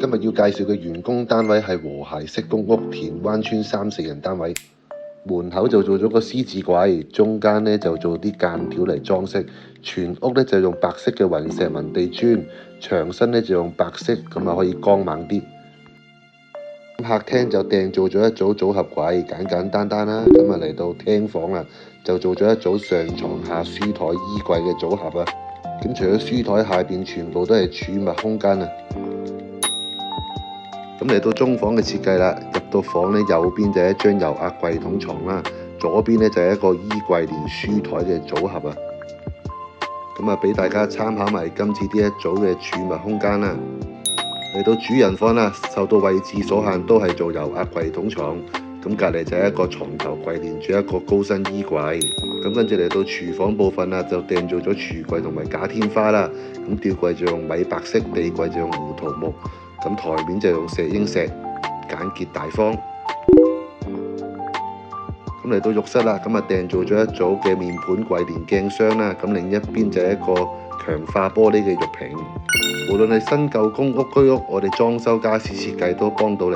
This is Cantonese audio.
今日要介紹嘅員工單位係和諧式公屋田灣村3、4人單位，門口就做咗個獅子櫃，中間呢就做啲間條嚟裝飾，全屋呢就用白色嘅雲石紋地磚，牆身呢就用白色，咁啊可以光猛啲。客廳就訂做咗一組組合櫃，簡簡單單啦。咁啊嚟到廳房啊，就做咗一組上床下書台衣櫃嘅組合啊。咁除咗書台下邊全部都係儲物空間啊。咁嚟到中房嘅設計啦，入到房呢，右邊就係一張油壓櫃桶床啦，左邊呢就係一個衣櫃連書台嘅組合啊。咁啊俾大家參考埋今次呢一組嘅儲物空間啦。嚟到主人房啦，受到位置所限，都係做油壓櫃桶床。咁隔離就係一個床頭櫃，連住一個高身衣櫃。咁跟住嚟到廚房部分啦，就訂做咗櫥櫃同埋假天花啦。咁吊櫃就用米白色，地櫃就用胡桃木。咁台面就用石英石，簡潔大方。咁嚟到浴室啦，咁啊訂做咗一組嘅面盤櫃連鏡箱啦。咁另一邊就係一個強化玻璃嘅浴屏。無論係新舊公屋居屋，我哋裝修家私設計都幫到你。